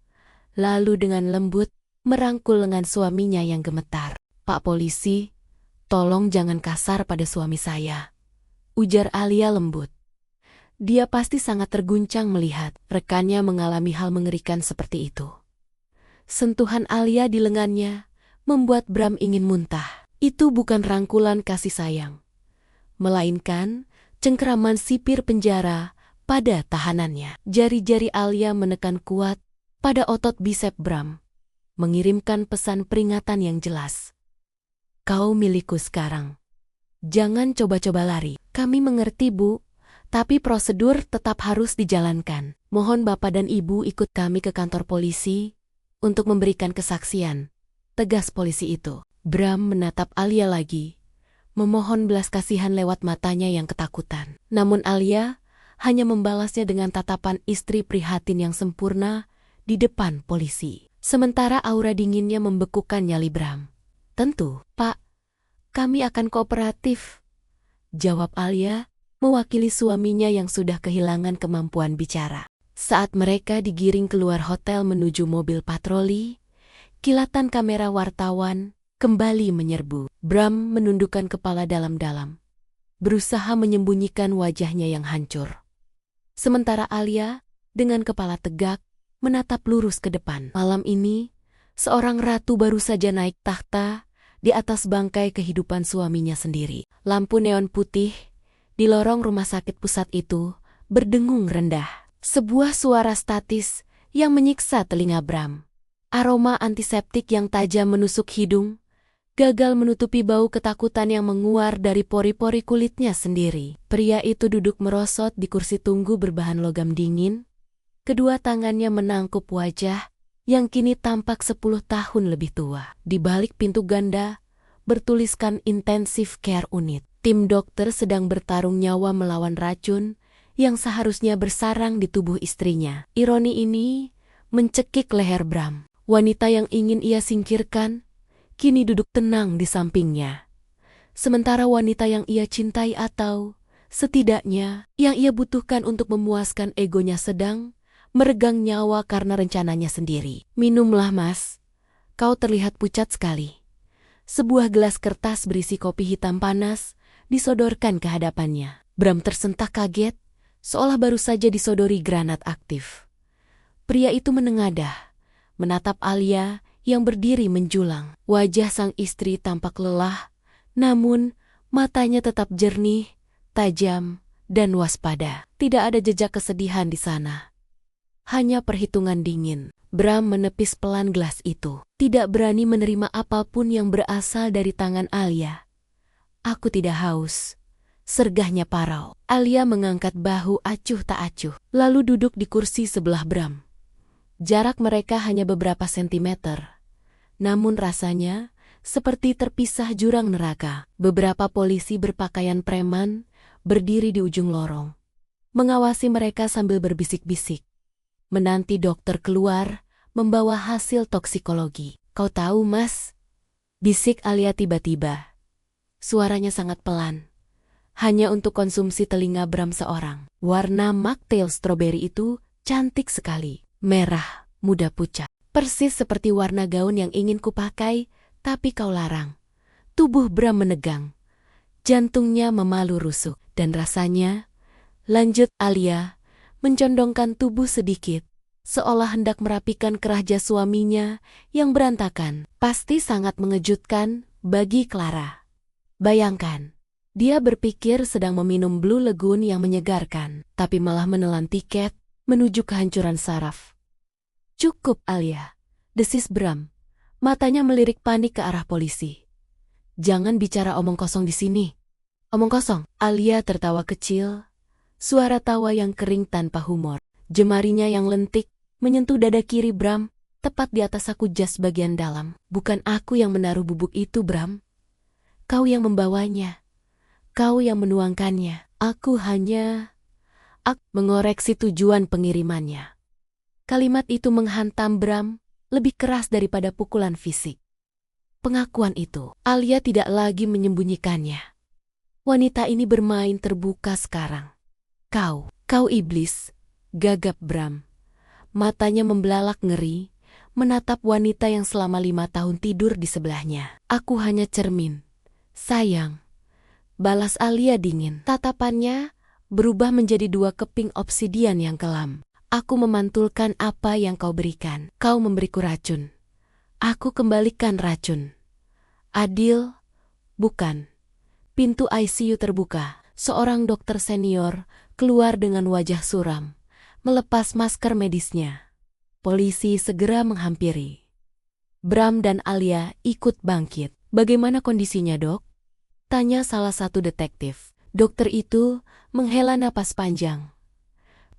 lalu dengan lembut merangkul lengan suaminya yang gemetar. "Pak polisi, tolong jangan kasar pada suami saya," ujar Alia lembut. Dia pasti sangat terguncang melihat rekannya mengalami hal mengerikan seperti itu. Sentuhan Alia di lengannya membuat Bram ingin muntah. Itu bukan rangkulan kasih sayang, melainkan cengkeraman sipir penjara pada tahanannya. Jari-jari Alia menekan kuat pada otot bisep Bram, mengirimkan pesan peringatan yang jelas. "Kau milikku sekarang. Jangan coba-coba lari." "Kami mengerti, Bu, tapi prosedur tetap harus dijalankan. Mohon Bapak dan Ibu ikut kami ke kantor polisi untuk memberikan kesaksian," tegas polisi itu. Bram menatap Alia lagi, memohon belas kasihan lewat matanya yang ketakutan. Namun Alia hanya membalasnya dengan tatapan istri prihatin yang sempurna di depan polisi. Sementara aura dinginnya membekukan nyali Bram. "Tentu, Pak. Kami akan kooperatif," jawab Alia, mewakili suaminya yang sudah kehilangan kemampuan bicara. Saat mereka digiring keluar hotel menuju mobil patroli, kilatan kamera wartawan kembali menyerbu. Bram menundukkan kepala dalam-dalam, berusaha menyembunyikan wajahnya yang hancur. Sementara Alia, dengan kepala tegak, menatap lurus ke depan. Malam ini, seorang ratu baru saja naik tahta di atas bangkai kehidupan suaminya sendiri. Lampu neon putih di lorong rumah sakit pusat itu berdengung rendah. Sebuah suara statis yang menyiksa telinga Bram. Aroma antiseptik yang tajam menusuk hidung, gagal menutupi bau ketakutan yang menguar dari pori-pori kulitnya sendiri. Pria itu duduk merosot di kursi tunggu berbahan logam dingin. Kedua tangannya menangkup wajah yang kini tampak 10 tahun lebih tua. Di balik pintu ganda, bertuliskan Intensive Care Unit. Tim dokter sedang bertarung nyawa melawan racun yang seharusnya bersarang di tubuh istrinya. Ironi ini mencekik leher Bram. Wanita yang ingin ia singkirkan kini duduk tenang di sampingnya. Sementara wanita yang ia cintai atau setidaknya yang ia butuhkan untuk memuaskan egonya sedang meregang nyawa karena rencananya sendiri. "Minumlah, Mas. Kau terlihat pucat sekali." Sebuah gelas kertas berisi kopi hitam panas disodorkan ke hadapannya. Bram tersentak kaget, seolah baru saja disodori granat aktif. Pria itu menengadah, menatap Alia yang berdiri menjulang. Wajah sang istri tampak lelah, namun matanya tetap jernih, tajam, dan waspada. Tidak ada jejak kesedihan di sana. Hanya perhitungan dingin. Bram menepis pelan gelas itu, tidak berani menerima apapun yang berasal dari tangan Alia. "Aku tidak haus," sergahnya parau. Alia mengangkat bahu acuh tak acuh, lalu duduk di kursi sebelah Bram. Jarak mereka hanya beberapa sentimeter. Namun rasanya seperti terpisah jurang neraka. Beberapa polisi berpakaian preman berdiri di ujung lorong, mengawasi mereka sambil berbisik-bisik, menanti dokter keluar membawa hasil toksikologi. "Kau tahu, Mas?" bisik Alia tiba-tiba. Suaranya sangat pelan, hanya untuk konsumsi telinga Bram seorang. Warna mocktail stroberi itu cantik sekali, merah, muda pucat. Persis seperti warna gaun yang ingin kupakai, tapi kau larang. Tubuh Bram menegang. Jantungnya memalu rusuk. Dan rasanya, lanjut Alia, mencondongkan tubuh sedikit, seolah hendak merapikan kerah jas suaminya yang berantakan. Pasti sangat mengejutkan bagi Clara. Bayangkan, dia berpikir sedang meminum Blue Lagoon yang menyegarkan, tapi malah menelan tiket menuju kehancuran saraf. "Cukup, Alia," desis Bram. Matanya melirik panik ke arah polisi. "Jangan bicara omong kosong di sini." "Omong kosong?" Alia tertawa kecil, suara tawa yang kering tanpa humor. Jemarinya yang lentik menyentuh dada kiri Bram, tepat di atas saku jas bagian dalam. "Bukan aku yang menaruh bubuk itu, Bram. Kau yang membawanya. Kau yang menuangkannya. Aku mengoreksi tujuan pengirimannya. Kalimat itu menghantam Bram lebih keras daripada pukulan fisik. Pengakuan itu, Alia tidak lagi menyembunyikannya. Wanita ini bermain terbuka sekarang. Kau iblis, gagap Bram. Matanya membelalak ngeri, menatap wanita yang selama 5 tahun tidur di sebelahnya. Aku hanya cermin. Sayang, balas Alia dingin. Tatapannya berubah menjadi 2 keping obsidian yang kelam. Aku memantulkan apa yang kau berikan. Kau memberiku racun. Aku kembalikan racun. Adil? Bukan. Pintu ICU terbuka. Seorang dokter senior keluar dengan wajah suram, melepas masker medisnya. Polisi segera menghampiri. Bram dan Alia ikut bangkit. Bagaimana kondisinya, Dok? Tanya salah satu detektif. Dokter itu menghela napas panjang.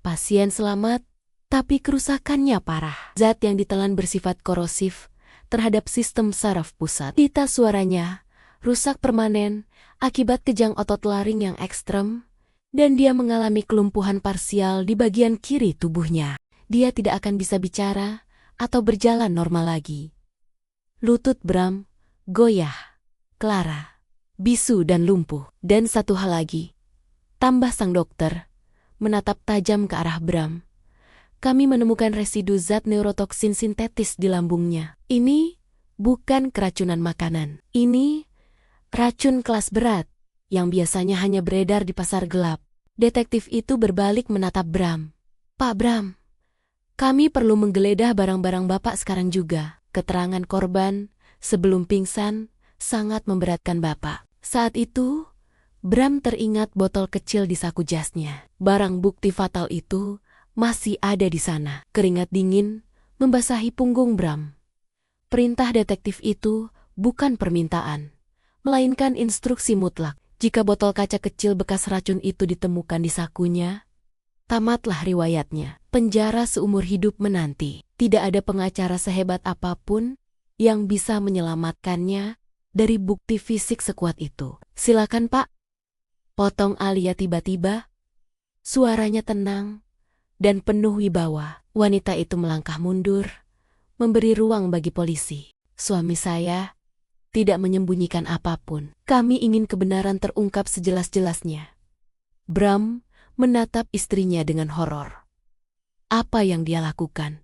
Pasien selamat, tapi kerusakannya parah. Zat yang ditelan bersifat korosif terhadap sistem saraf pusat. Pita suaranya rusak permanen akibat kejang otot laring yang ekstrem, dan dia mengalami kelumpuhan parsial di bagian kiri tubuhnya. Dia tidak akan bisa bicara atau berjalan normal lagi. Lutut Bram goyah, Clara bisu dan lumpuh. Dan satu hal lagi, tambah sang dokter, menatap tajam ke arah Bram. Kami menemukan residu zat neurotoksin sintetis di lambungnya. Ini bukan keracunan makanan. Ini racun kelas berat yang biasanya hanya beredar di pasar gelap. Detektif itu berbalik menatap Bram. Pak Bram, kami perlu menggeledah barang-barang Bapak sekarang juga. Keterangan korban sebelum pingsan sangat memberatkan Bapak. Saat itu, Bram teringat botol kecil di saku jasnya. Barang bukti fatal itu masih ada di sana. Keringat dingin membasahi punggung Bram. Perintah detektif itu bukan permintaan, melainkan instruksi mutlak. Jika botol kaca kecil bekas racun itu ditemukan di sakunya, tamatlah riwayatnya. Penjara seumur hidup menanti. Tidak ada pengacara sehebat apapun yang bisa menyelamatkannya dari bukti fisik sekuat itu. Silakan, Pak. Potong Alia tiba-tiba. Suaranya tenang dan penuh wibawa. Wanita itu melangkah mundur, memberi ruang bagi polisi. Suami saya tidak menyembunyikan apapun. Kami ingin kebenaran terungkap sejelas-jelasnya. Bram menatap istrinya dengan horor. Apa yang dia lakukan?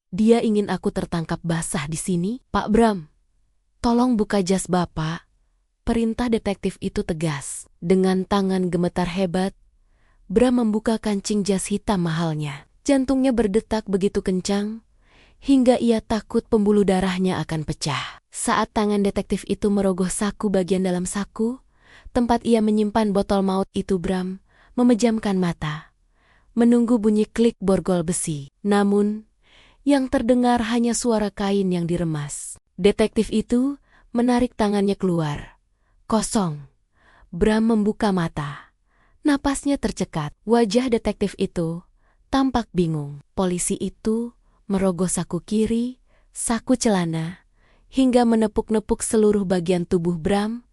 Dia ingin aku tertangkap basah di sini? Pak Bram, tolong buka jas Bapak. Perintah detektif itu tegas. Dengan tangan gemetar hebat, Bram membuka kancing jas hitam mahalnya. Jantungnya berdetak begitu kencang, hingga ia takut pembuluh darahnya akan pecah. Saat tangan detektif itu merogoh saku bagian dalam saku, tempat ia menyimpan botol maut itu, Bram memejamkan mata, menunggu bunyi klik borgol besi. Namun, yang terdengar hanya suara kain yang diremas. Detektif itu menarik tangannya keluar. Kosong. Bram membuka mata. Napasnya tercekat. Wajah detektif itu tampak bingung. Polisi itu merogoh saku kiri, saku celana, hingga menepuk-nepuk seluruh bagian tubuh Bram.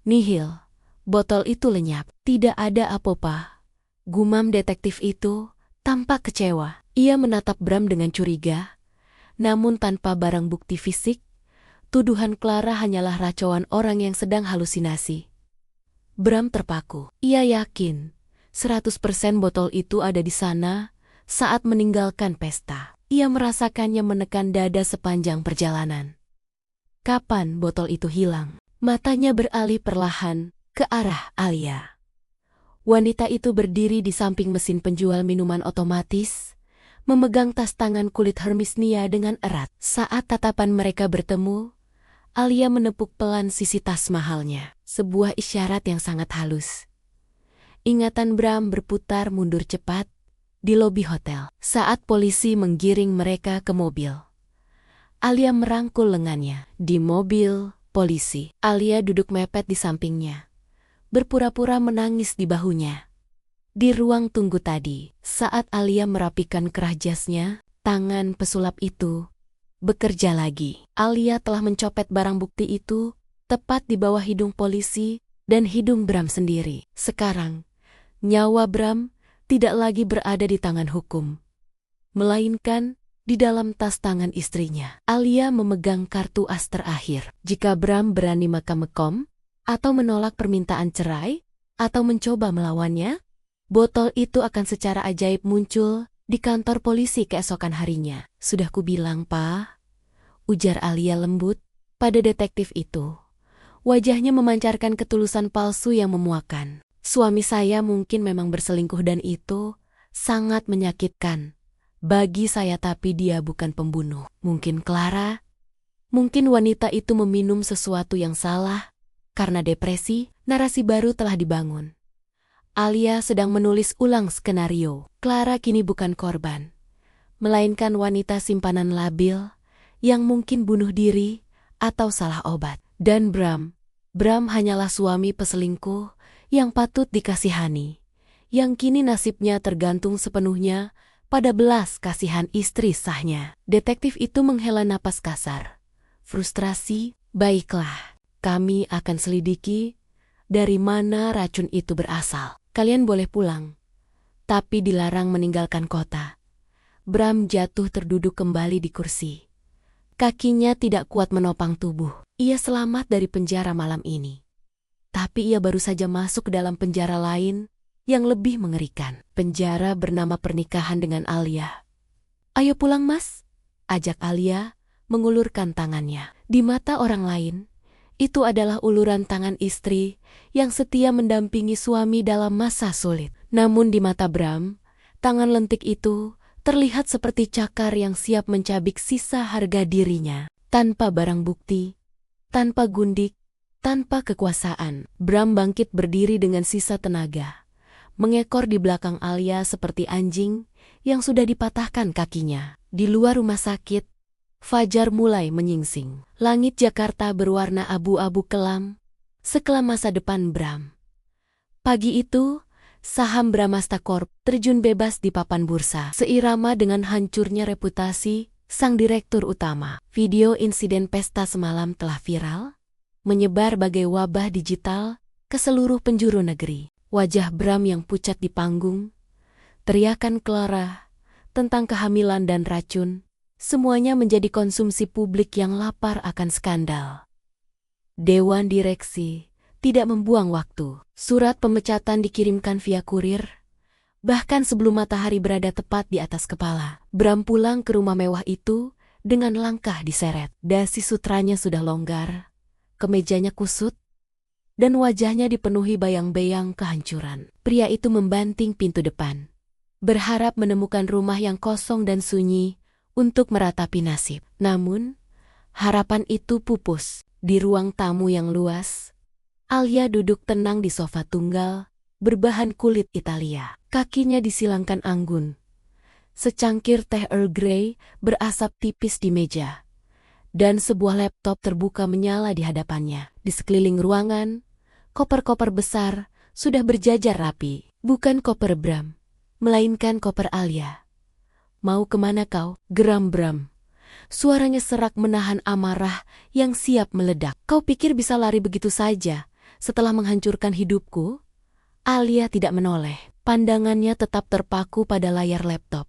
Nihil. Botol itu lenyap. Tidak ada apa-apa. Gumam detektif itu tampak kecewa. Ia menatap Bram dengan curiga, namun tanpa barang bukti fisik. Tuduhan Clara hanyalah racauan orang yang sedang halusinasi. Bram terpaku. Ia yakin 100% botol itu ada di sana saat meninggalkan pesta. Ia merasakannya menekan dada sepanjang perjalanan. Kapan botol itu hilang? Matanya beralih perlahan ke arah Alia. Wanita itu berdiri di samping mesin penjual minuman otomatis, memegang tas tangan kulit Hermes Nia dengan erat. Saat tatapan mereka bertemu, Alia menepuk pelan sisi tas mahalnya. Sebuah isyarat yang sangat halus. Ingatan Bram berputar mundur cepat di lobi hotel. Saat polisi menggiring mereka ke mobil, Alia merangkul lengannya. Di mobil polisi, Alia duduk mepet di sampingnya, berpura-pura menangis di bahunya. Di ruang tunggu tadi, saat Alia merapikan kerah jasnya, tangan pesulap itu bekerja lagi. Alia telah mencopet barang bukti itu tepat di bawah hidung polisi dan hidung Bram sendiri. Sekarang, nyawa Bram tidak lagi berada di tangan hukum, melainkan di dalam tas tangan istrinya. Alia memegang kartu as terakhir. Jika Bram berani mekom atau menolak permintaan cerai, atau mencoba melawannya, botol itu akan secara ajaib muncul di kantor polisi keesokan harinya. Sudah kubilang, Pak, ujar Alia lembut pada detektif itu. Wajahnya memancarkan ketulusan palsu yang memuakan. Suami saya mungkin memang berselingkuh dan itu sangat menyakitkan bagi saya, tapi dia bukan pembunuh. Mungkin Clara, mungkin wanita itu meminum sesuatu yang salah karena depresi. Narasi baru telah dibangun. Alia sedang menulis ulang skenario. Clara kini bukan korban, melainkan wanita simpanan labil yang mungkin bunuh diri atau salah obat. Dan Bram hanyalah suami peselingkuh yang patut dikasihani, yang kini nasibnya tergantung sepenuhnya pada belas kasihan istri sahnya. Detektif itu menghela napas kasar. Frustrasi, baiklah, kami akan selidiki dari mana racun itu berasal. Kalian boleh pulang, tapi dilarang meninggalkan kota. Bram jatuh terduduk kembali di kursi. Kakinya tidak kuat menopang tubuh. Ia selamat dari penjara malam ini. Tapi ia baru saja masuk ke dalam penjara lain yang lebih mengerikan. Penjara bernama pernikahan dengan Alia. Ayo pulang, Mas, ajak Alia mengulurkan tangannya. Di mata orang lain, itu adalah uluran tangan istri yang setia mendampingi suami dalam masa sulit. Namun di mata Bram, tangan lentik itu terlihat seperti cakar yang siap mencabik sisa harga dirinya. Tanpa barang bukti, tanpa gundik, tanpa kekuasaan, Bram bangkit berdiri dengan sisa tenaga, mengekor di belakang Alia seperti anjing yang sudah dipatahkan kakinya. Di luar rumah sakit, fajar mulai menyingsing. Langit Jakarta berwarna abu-abu kelam, sekelam masa depan Bram. Pagi itu, saham Bramasta Corp terjun bebas di papan bursa, seirama dengan hancurnya reputasi sang direktur utama. Video insiden pesta semalam telah viral, menyebar bagai wabah digital ke seluruh penjuru negeri. Wajah Bram yang pucat di panggung, teriakan Clara tentang kehamilan dan racun, semuanya menjadi konsumsi publik yang lapar akan skandal. Dewan direksi tidak membuang waktu. Surat pemecatan dikirimkan via kurir, bahkan sebelum matahari berada tepat di atas kepala. Bram pulang ke rumah mewah itu dengan langkah diseret. Dasi sutranya sudah longgar, kemejanya kusut, dan wajahnya dipenuhi bayang-bayang kehancuran. Pria itu membanting pintu depan, berharap menemukan rumah yang kosong dan sunyi untuk meratapi nasib. Namun, harapan itu pupus. Di ruang tamu yang luas, Alia duduk tenang di sofa tunggal berbahan kulit Italia. Kakinya disilangkan anggun. Secangkir teh Earl Grey berasap tipis di meja, dan sebuah laptop terbuka menyala di hadapannya. Di sekeliling ruangan, koper-koper besar sudah berjajar rapi. Bukan koper Bram, melainkan koper Alia. Mau kemana kau? Geram Bram. Suaranya serak menahan amarah yang siap meledak. Kau pikir bisa lari begitu saja setelah menghancurkan hidupku? Alia tidak menoleh. Pandangannya tetap terpaku pada layar laptop.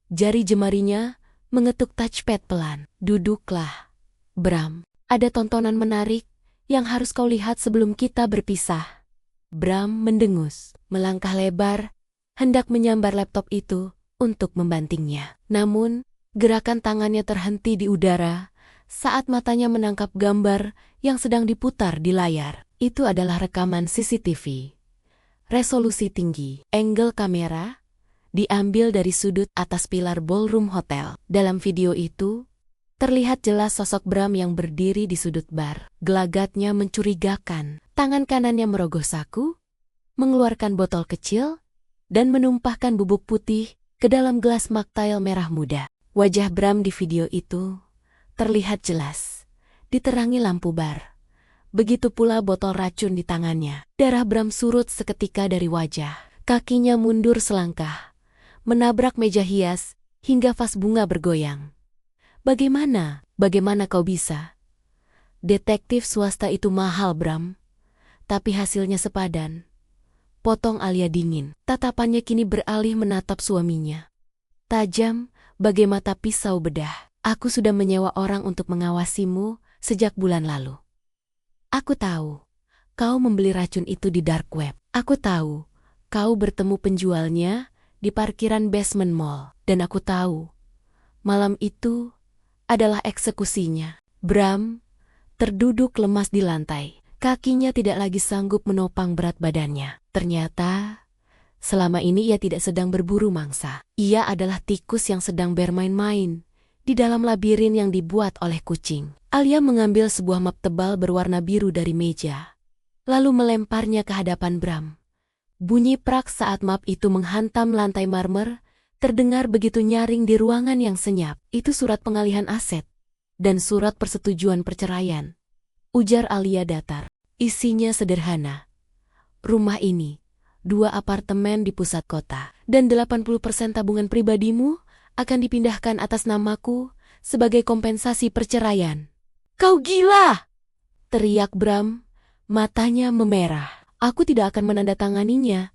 Jari jemarinya mengetuk touchpad pelan. Duduklah, Bram. Ada tontonan menarik yang harus kau lihat sebelum kita berpisah. Bram mendengus, melangkah lebar, hendak menyambar laptop itu untuk membantingnya. Namun, gerakan tangannya terhenti di udara saat matanya menangkap gambar yang sedang diputar di layar. Itu adalah rekaman CCTV. Resolusi tinggi. Angle kamera diambil dari sudut atas pilar ballroom hotel. Dalam video itu, terlihat jelas sosok Bram yang berdiri di sudut bar. Gelagatnya mencurigakan. Tangan kanannya merogoh saku, mengeluarkan botol kecil, dan menumpahkan bubuk putih ke dalam gelas mocktail merah muda. Wajah Bram di video itu terlihat jelas, diterangi lampu bar. Begitu pula botol racun di tangannya. Darah Bram surut seketika dari wajah. Kakinya mundur selangkah, menabrak meja hias hingga vas bunga bergoyang. Bagaimana kau bisa? Detektif swasta itu mahal, Bram. Tapi hasilnya sepadan. Potong Alia dingin. Tatapannya kini beralih menatap suaminya. Tajam, bagai mata pisau bedah. Aku sudah menyewa orang untuk mengawasimu sejak bulan lalu. Aku tahu, kau membeli racun itu di dark web. Aku tahu, kau bertemu penjualnya di parkiran basement mall. Dan aku tahu, malam itu adalah eksekusinya. Bram terduduk lemas di lantai. Kakinya tidak lagi sanggup menopang berat badannya. Ternyata, selama ini ia tidak sedang berburu mangsa. Ia adalah tikus yang sedang bermain-main di dalam labirin yang dibuat oleh kucing. Alia mengambil sebuah map tebal berwarna biru dari meja, lalu melemparnya ke hadapan Bram. Bunyi prak saat map itu menghantam lantai marmer, terdengar begitu nyaring di ruangan yang senyap. Itu surat pengalihan aset dan surat persetujuan perceraian, ujar Alia datar. Isinya sederhana. Rumah ini, 2 apartemen di pusat kota, dan 80% tabungan pribadimu akan dipindahkan atas namaku sebagai kompensasi perceraian. Kau gila! Teriak Bram, matanya memerah. Aku tidak akan menandatanganinya.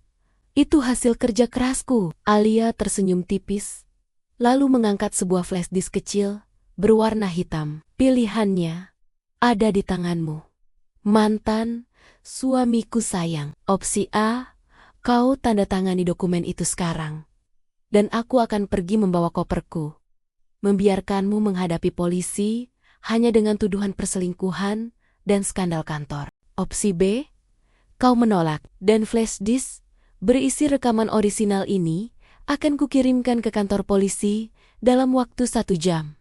Itu hasil kerja kerasku. Alia tersenyum tipis, lalu mengangkat sebuah flash disk kecil berwarna hitam. Pilihannya ada di tanganmu. Mantan, suamiku sayang. Opsi A, kau tanda tangani dokumen itu sekarang. Dan aku akan pergi membawa koperku. Membiarkanmu menghadapi polisi hanya dengan tuduhan perselingkuhan dan skandal kantor. Opsi B, kau menolak. Dan flash disk berisi rekaman orisinal ini akan kukirimkan ke kantor polisi dalam waktu 1 jam.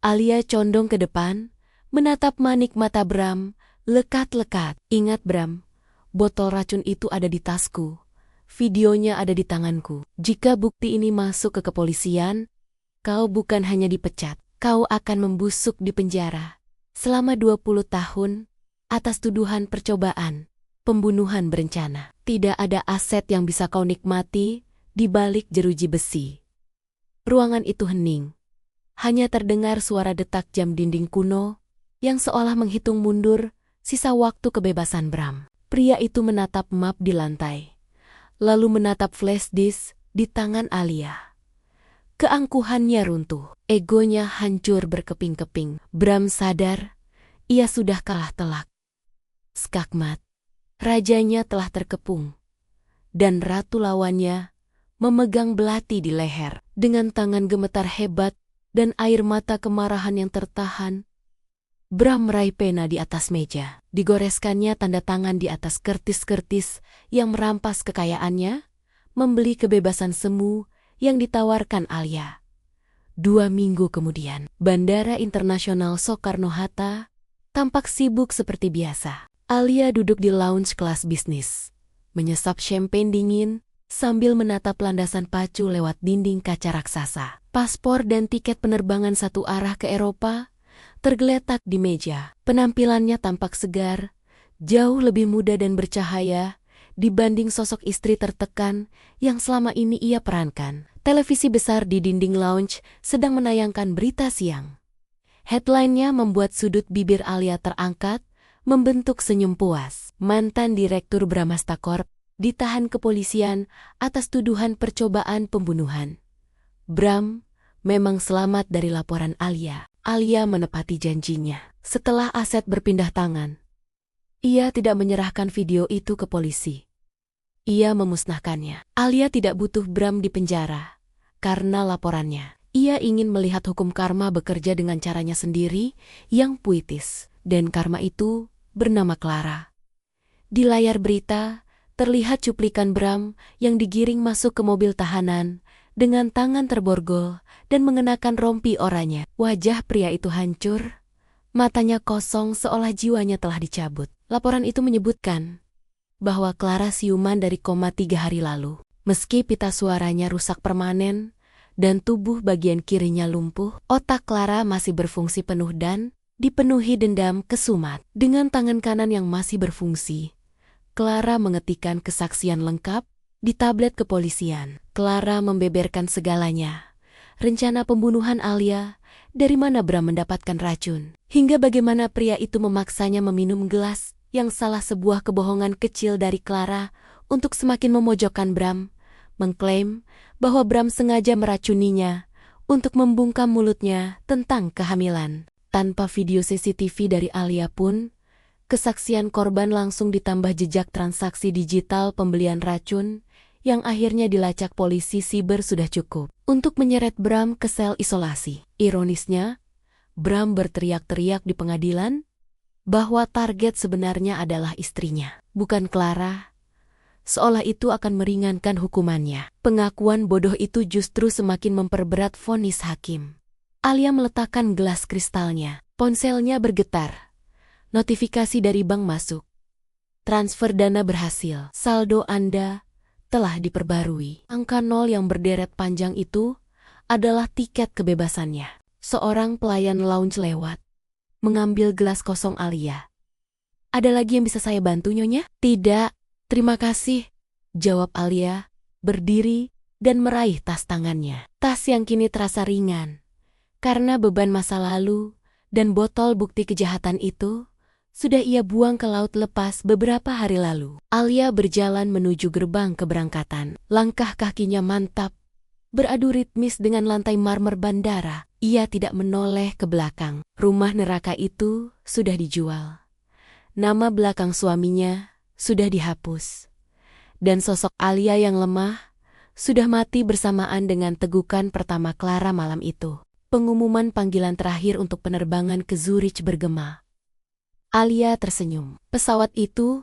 Alia condong ke depan, menatap manik mata Bram, lekat-lekat. Ingat Bram, botol racun itu ada di tasku. Videonya ada di tanganku. Jika bukti ini masuk ke kepolisian, kau bukan hanya dipecat, kau akan membusuk di penjara selama 20 tahun atas tuduhan percobaan pembunuhan berencana. Tidak ada aset yang bisa kau nikmati di balik jeruji besi. Ruangan itu hening. Hanya terdengar suara detak jam dinding kuno yang seolah menghitung mundur sisa waktu kebebasan Bram. Pria itu menatap map di lantai, lalu menatap flash disk di tangan Alia. Keangkuhannya runtuh, egonya hancur berkeping-keping. Bram sadar, ia sudah kalah telak. Skakmat, rajanya telah terkepung, dan ratu lawannya memegang belati di leher. Dengan tangan gemetar hebat dan air mata kemarahan yang tertahan, Bram meraih pena di atas meja. Digoreskannya tanda tangan di atas kertis-kertis yang merampas kekayaannya, membeli kebebasan semu yang ditawarkan Alia. 2 minggu kemudian, Bandara Internasional Soekarno-Hatta tampak sibuk seperti biasa. Alia duduk di lounge kelas bisnis, menyesap champagne dingin sambil menatap landasan pacu lewat dinding kaca raksasa. Paspor dan tiket penerbangan satu arah ke Eropa tergeletak di meja. Penampilannya tampak segar, jauh lebih muda dan bercahaya dibanding sosok istri tertekan yang selama ini ia perankan. Televisi besar di dinding lounge sedang menayangkan berita siang. Headline-nya membuat sudut bibir Alia terangkat, membentuk senyum puas. Mantan Direktur Bramasta Corp ditahan kepolisian atas tuduhan percobaan pembunuhan. Bram memang selamat dari laporan Alia. Alia menepati janjinya. Setelah aset berpindah tangan, ia tidak menyerahkan video itu ke polisi. Ia memusnahkannya. Alia tidak butuh Bram di penjara karena laporannya. Ia ingin melihat hukum karma bekerja dengan caranya sendiri yang puitis. Dan karma itu bernama Clara. Di layar berita, terlihat cuplikan Bram yang digiring masuk ke mobil tahanan dengan tangan terborgol dan mengenakan rompi oranye. Wajah pria itu hancur, matanya kosong seolah jiwanya telah dicabut. Laporan itu menyebutkan bahwa Clara siuman dari koma 3 hari lalu. Meski pita suaranya rusak permanen dan tubuh bagian kirinya lumpuh, otak Clara masih berfungsi penuh dan dipenuhi dendam kesumat. Dengan tangan kanan yang masih berfungsi, Clara mengetikkan kesaksian lengkap di tablet kepolisian. Clara membeberkan segalanya. Rencana pembunuhan Alia dari mana Bram mendapatkan racun, hingga bagaimana pria itu memaksanya meminum gelas yang salah sebuah kebohongan kecil dari Clara untuk semakin memojokkan Bram, mengklaim bahwa Bram sengaja meracuninya untuk membungkam mulutnya tentang kehamilan. Tanpa video CCTV dari Alia pun, kesaksian korban langsung ditambah jejak transaksi digital pembelian racun yang akhirnya dilacak polisi siber sudah cukup untuk menyeret Bram ke sel isolasi. Ironisnya, Bram berteriak-teriak di pengadilan bahwa target sebenarnya adalah istrinya, bukan Clara, seolah itu akan meringankan hukumannya. Pengakuan bodoh itu justru semakin memperberat vonis hakim. Alia meletakkan gelas kristalnya. Ponselnya bergetar. Notifikasi dari bank masuk. Transfer dana berhasil. Saldo Anda telah diperbarui. Angka 0 yang berderet panjang itu adalah tiket kebebasannya. Seorang pelayan lounge lewat, mengambil gelas kosong Alia. "Ada lagi yang bisa saya bantu, Nyonya?" "Tidak, terima kasih," jawab Alia, berdiri dan meraih tas tangannya. Tas yang kini terasa ringan karena beban masa lalu dan botol bukti kejahatan itu sudah ia buang ke laut lepas beberapa hari lalu. Alia berjalan menuju gerbang keberangkatan. Langkah kakinya mantap, beradu ritmis dengan lantai marmer bandara. Ia tidak menoleh ke belakang. Rumah neraka itu sudah dijual. Nama belakang suaminya sudah dihapus. Dan sosok Alia yang lemah sudah mati bersamaan dengan tegukan pertama Clara malam itu. Pengumuman panggilan terakhir untuk penerbangan ke Zurich bergema. Alia tersenyum. Pesawat itu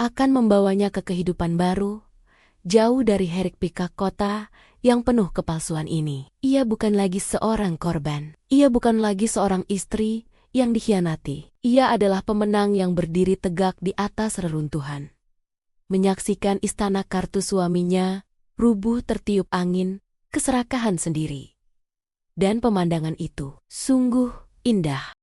akan membawanya ke kehidupan baru, jauh dari hiruk-pikuk kota yang penuh kepalsuan ini. Ia bukan lagi seorang korban. Ia bukan lagi seorang istri yang dikhianati. Ia adalah pemenang yang berdiri tegak di atas reruntuhan. Menyaksikan istana kartu suaminya rubuh tertiup angin keserakahan sendiri. Dan pemandangan itu sungguh indah.